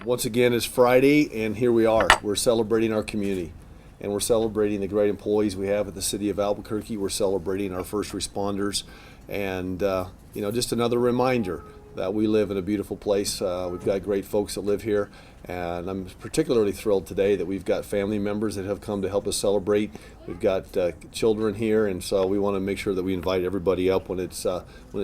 Once again, it's Friday, and here we are. We're celebrating our community, and we're celebrating the great employees we have at the city of Albuquerque. We're celebrating our first responders, and just another reminder that we live in a beautiful place. We've got great folks that live here, and I'm particularly thrilled today that we've got family members that have come to help us celebrate. We've got children here, and so we want to make sure that we invite everybody up when it's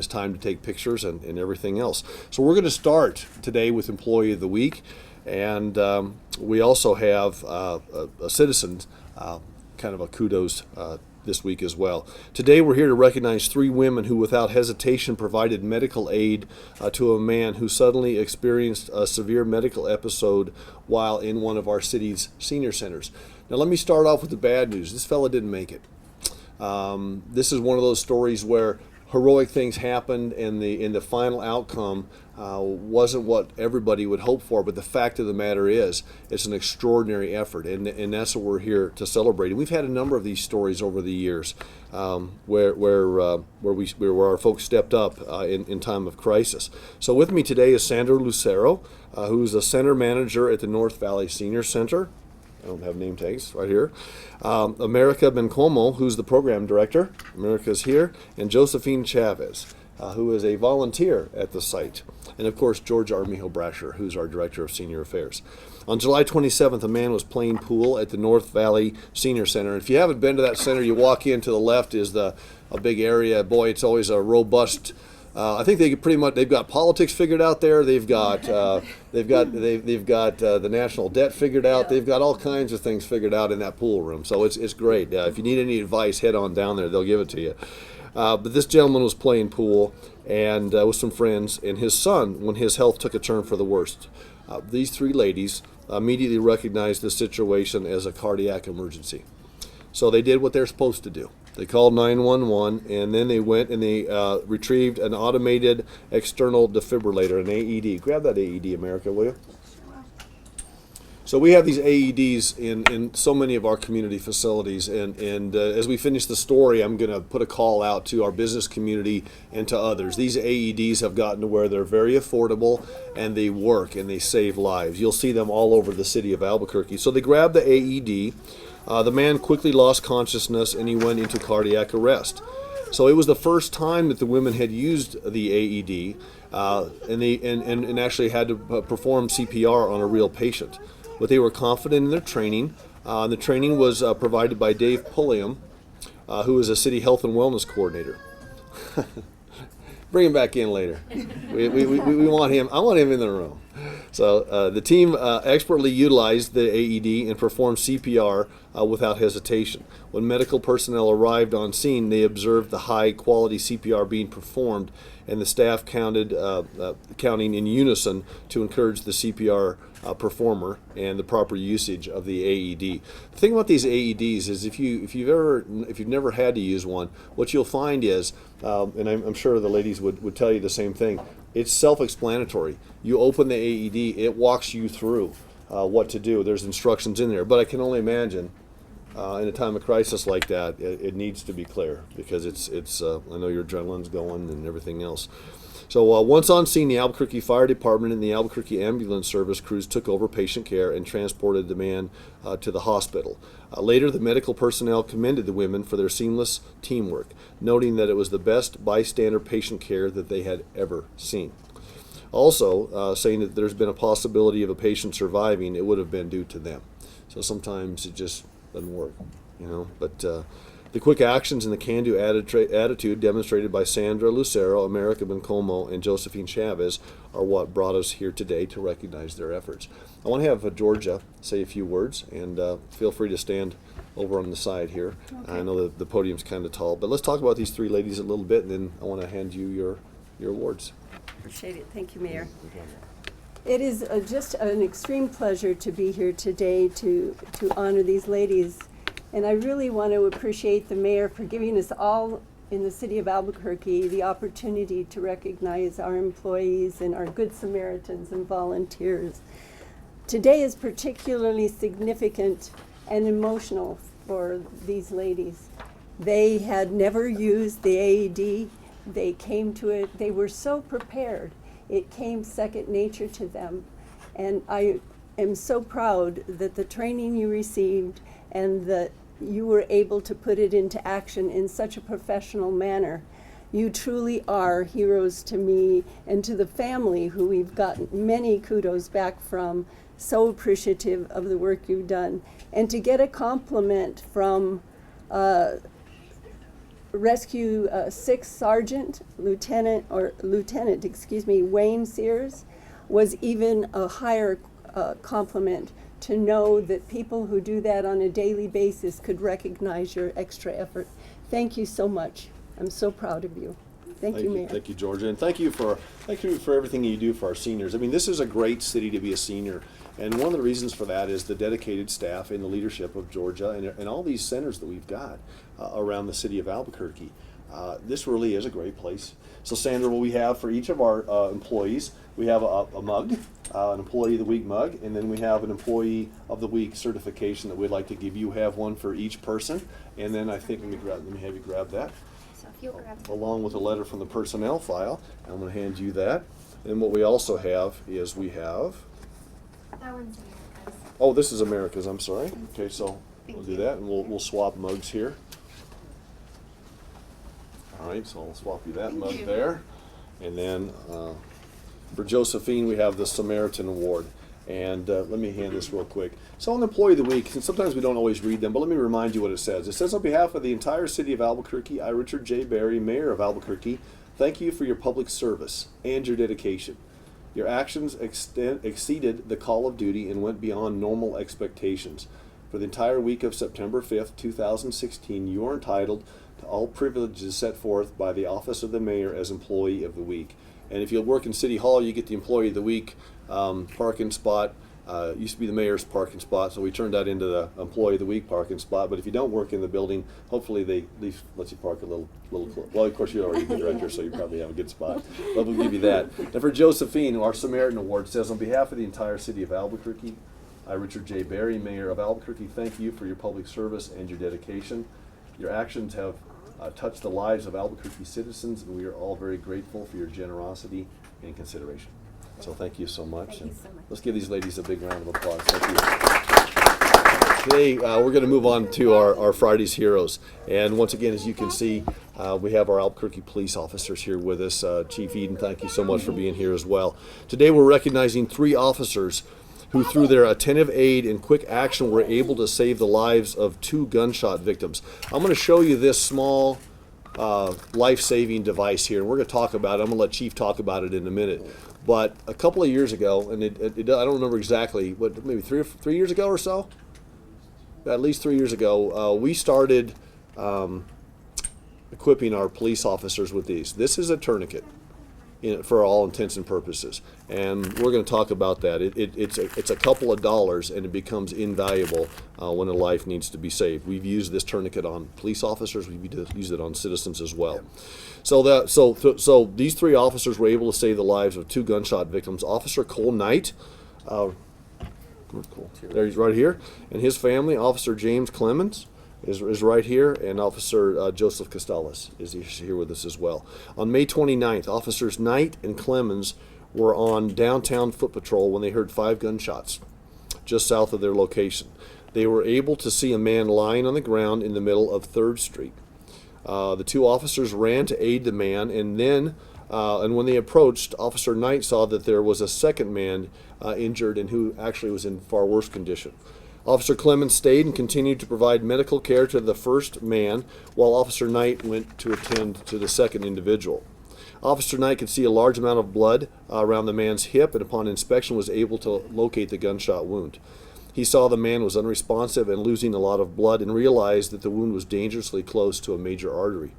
time to take pictures and everything else. So we're going to start today with Employee of the Week, and we also have a citizens kind of a kudos this week as well. Today we're here to recognize 3 women who without hesitation provided medical aid to a man who suddenly experienced a severe medical episode while in one of our city's senior centers. Now let me start off with the bad news. This fella didn't make it. This is one of those stories where heroic things happened and the final outcome wasn't what everybody would hope for, but the fact of the matter is it's an extraordinary effort, and that's what we're here to celebrate. And we've had a number of these stories over the years where our folks stepped up in time of crisis. So with me today is Sandra Lucero, who's a center manager at the North Valley Senior Center. I don't have name tags right here. America Bencomo, who's the program director. America's here. And Josephine Chavez, who is a volunteer at the site. And of course, George Armijo Brasher, who's our director of senior affairs. On July 27th, a man was playing pool at the North Valley Senior Center. And if you haven't been to that center, you walk in to the left is a big area. Boy, it's always a robust. I think they've got politics figured out there. They've got the national debt figured out. They've got all kinds of things figured out in that pool room. So it's great. If you need any advice, head on down there. They'll give it to you. But this gentleman was playing pool and with some friends, and his son, when his health took a turn for the worst. These 3 ladies immediately recognized the situation as a cardiac emergency. So they did what they're supposed to do. They called 911, and then they went and they retrieved an automated external defibrillator, an AED. Grab that AED, America, will you? So we have these AEDs in so many of our community facilities, and as we finish the story, I'm going to put a call out to our business community and to others. These AEDs have gotten to where they're very affordable, and they work, and they save lives. You'll see them all over the city of Albuquerque. So they grabbed the AED. The man quickly lost consciousness, and he went into cardiac arrest. So it was the first time that the women had used the AED, and actually had to perform CPR on a real patient. But they were confident in their training. The training was provided by Dave Pulliam, who is a city health and wellness coordinator. Bring him back in later. We want him. I want him in the room. So the team expertly utilized the AED and performed CPR without hesitation. When medical personnel arrived on scene, they observed the high-quality CPR being performed, and the staff counting in unison to encourage the CPR performer and the proper usage of the AED. The thing about these AEDs is if you've never had to use one, what you'll find is, and I'm sure the ladies would tell you the same thing, it's self-explanatory. You open the AED, it walks you through what to do. There's instructions in there, but I can only imagine in a time of crisis like that, it needs to be clear because it's I know your adrenaline's going and everything else. So once on scene, the Albuquerque Fire Department and the Albuquerque Ambulance Service crews took over patient care and transported the man to the hospital. Later, the medical personnel commended the women for their seamless teamwork, noting that it was the best bystander patient care that they had ever seen. Also, saying that there's been a possibility of a patient surviving, it would have been due to them. So sometimes it just doesn't work, but the quick actions and the can-do attitude demonstrated by Sandra Lucero, America Bencomo, and Josephine Chavez are what brought us here today to recognize their efforts. I want to have Georgia say a few words, and feel free to stand over on the side here. Okay. I know the podium's kind of tall, but let's talk about these 3 ladies a little bit, and then I want to hand you your awards. Appreciate it. Thank you, Mayor. It is just an extreme pleasure to be here today to honor these ladies. And I really want to appreciate the mayor for giving us all in the city of Albuquerque the opportunity to recognize our employees and our good Samaritans and volunteers. Today is particularly significant and emotional for these ladies. They had never used the AED. They came to it, they were so prepared. It came second nature to them. And I am so proud that the training you received and that you were able to put it into action in such a professional manner. You truly are heroes to me and to the family, who we've gotten many kudos back from, so appreciative of the work you've done. And to get a compliment from Rescue 6th Sergeant, Lieutenant Wayne Sears, was even a higher compliment, to know that people who do that on a daily basis could recognize your extra effort. Thank you so much. I'm so proud of you. Thank you, Mayor. Thank you, Georgia, and thank you for everything you do for our seniors. I mean, this is a great city to be a senior, and one of the reasons for that is the dedicated staff and the leadership of Georgia and all these centers that we've got around the city of Albuquerque. This really is a great place. So, Sandra, what we have for each of our employees, we have a mug, an Employee of the Week mug, and then we have an Employee of the Week certification that we'd like to give you. Have one for each person, and then I think let me have you grab that. So if you'll grab Along with a letter from the personnel file. I'm going to hand you that. And what we also have is we have, that one's America's. oh, this is America's, I'm sorry. Okay, so we'll Thank do you. that, and we'll swap mugs here. All right, so I'll swap you that mug there. And then for Josephine, we have the Samaritan Award. And let me hand this real quick. So on the Employee of the Week, and sometimes we don't always read them, but let me remind you what it says. It says, on behalf of the entire city of Albuquerque, I, Richard J. Berry, Mayor of Albuquerque, thank you for your public service and your dedication. Your actions exceeded the call of duty and went beyond normal expectations. For the entire week of September 5th, 2016, you are entitled to all privileges set forth by the Office of the Mayor as Employee of the Week. And if you work in City Hall, you get the Employee of the Week parking spot. It used to be the mayor's parking spot, so we turned that into the Employee of the Week parking spot. But if you don't work in the building, hopefully they at least let you park a little close. Well, of course, you're already the director, so you probably have a good spot. But we'll give you that. And for Josephine, our Samaritan Award says, on behalf of the entire city of Albuquerque, I, Richard J. Berry, Mayor of Albuquerque, thank you for your public service and your dedication. Your actions have touched the lives of Albuquerque citizens, and we are all very grateful for your generosity and consideration. So thank you so much. Thank you so much. Let's give these ladies a big round of applause. Thank you. Today, we're going to move on to our Friday's Heroes. And once again, as you can see, we have our Albuquerque police officers here with us. Chief Eden, thank you so much for being here as well. Today, we're recognizing 3 officers who, through their attentive aid and quick action, were able to save the lives of 2 gunshot victims. I'm going to show you this small life-saving device here, and we're going to talk about it. I'm going to let Chief talk about it in a minute. But a couple of years ago, and I don't remember exactly, what, maybe three years ago or so? At least 3 years ago, we started equipping our police officers with these. This is a tourniquet for all intents and purposes, and we're going to talk about that. It's a couple of dollars, and it becomes invaluable when a life needs to be saved. We've used this tourniquet on police officers. We've used it on citizens as well. So these 3 officers were able to save the lives of 2 gunshot victims. Officer Cole Knight, there he's right here, and his family. Officer James Clemons is right here, and Officer Joseph Costales is here with us as well. On May 29th, Officers Knight and Clemons were on downtown foot patrol when they heard 5 gunshots just south of their location. They were able to see a man lying on the ground in the middle of 3rd Street. The 2 officers ran to aid the man, and when they approached, Officer Knight saw that there was a second man injured, and who actually was in far worse condition. Officer Clemons stayed and continued to provide medical care to the first man, while Officer Knight went to attend to the second individual. Officer Knight could see a large amount of blood around the man's hip, and upon inspection was able to locate the gunshot wound. He saw the man was unresponsive and losing a lot of blood, and realized that the wound was dangerously close to a major artery.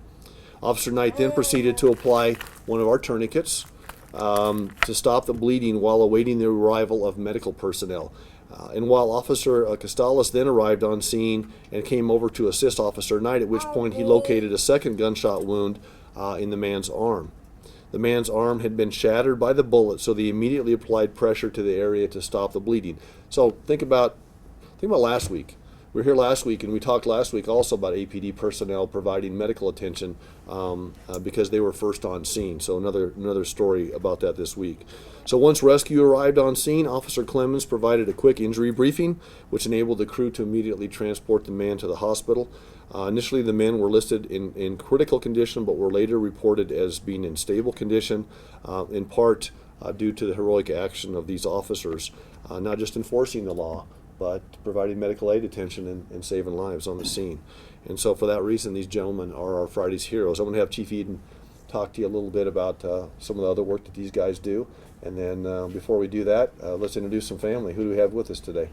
Officer Knight then proceeded to apply one of our tourniquets to stop the bleeding while awaiting the arrival of medical personnel. And while Officer Costales then arrived on scene and came over to assist Officer Knight, at which point he located a second gunshot wound in the man's arm. The man's arm had been shattered by the bullet, so they immediately applied pressure to the area to stop the bleeding. So think about last week. We were here last week, and we talked last week also about APD personnel providing medical attention because they were first on scene. So another story about that this week. So once rescue arrived on scene, Officer Clemons provided a quick injury briefing, which enabled the crew to immediately transport the man to the hospital. Initially, the men were listed in critical condition, but were later reported as being in stable condition, in part due to the heroic action of these officers, not just enforcing the law, but providing medical aid attention and saving lives on the scene. And so for that reason, these gentlemen are our Friday's heroes. I'm going to have Chief Eden talk to you a little bit about some of the other work that these guys do. And then before we do that, let's introduce some family. Who do we have with us today?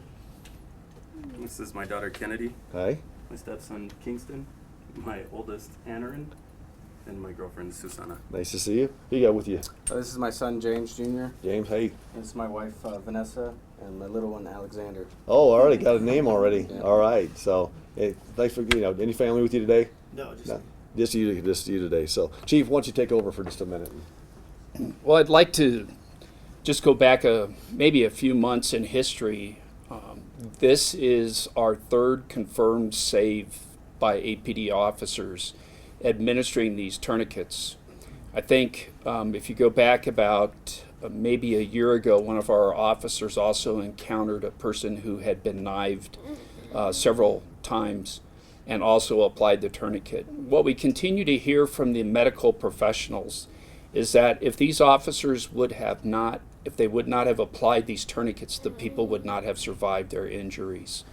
This is my daughter Kennedy, Hi. my stepson Kingston, my oldest Anarin, and my girlfriend Susanna. Nice to see you. Who you got with you? This is my son James Jr. James, hey. This is my wife Vanessa, and my little one Alexander. Oh, I already got a name already. Yeah. All right. So, hey, thanks for, any family with you today? No, just No, just you today. So, Chief, why don't you take over for just a minute? Well, I'd like to just go back maybe a few months in history. This is our third confirmed save by APD officers administering these tourniquets. I think if you go back about maybe a year ago, one of our officers also encountered a person who had been knifed several times and also applied the tourniquet. What we continue to hear from the medical professionals is that if these officers would not have applied these tourniquets, the people would not have survived their injuries.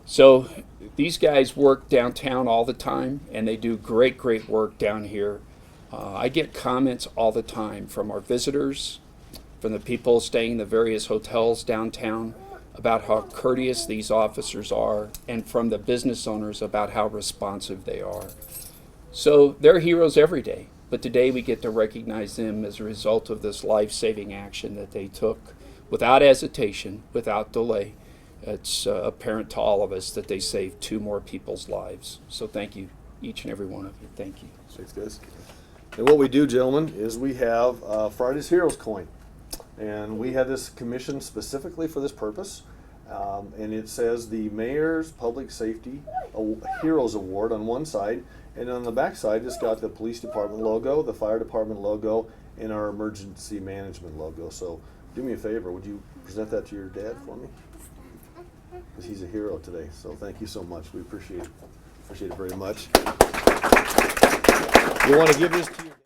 So these guys work downtown all the time, and they do great work down here. I get comments all the time from our visitors, from the people staying in the various hotels downtown about how courteous these officers are, and from the business owners about how responsive they are. So they're heroes every day, but today we get to recognize them as a result of this life-saving action that they took without hesitation, without delay. It's apparent to all of us that they saved 2 more people's lives. So thank you, each and every one of you. Thank you. Thanks, guys. And what we do, gentlemen, is we have Friday's Heroes coin. And we had this commissioned specifically for this purpose. And it says the Mayor's Public Safety Heroes Award on one side. And on the back side, it's got the police department logo, the fire department logo, and our emergency management logo. So do me a favor, would you present that to your dad for me? Because he's a hero today. So thank you so much. We appreciate it very much. You want to give this to your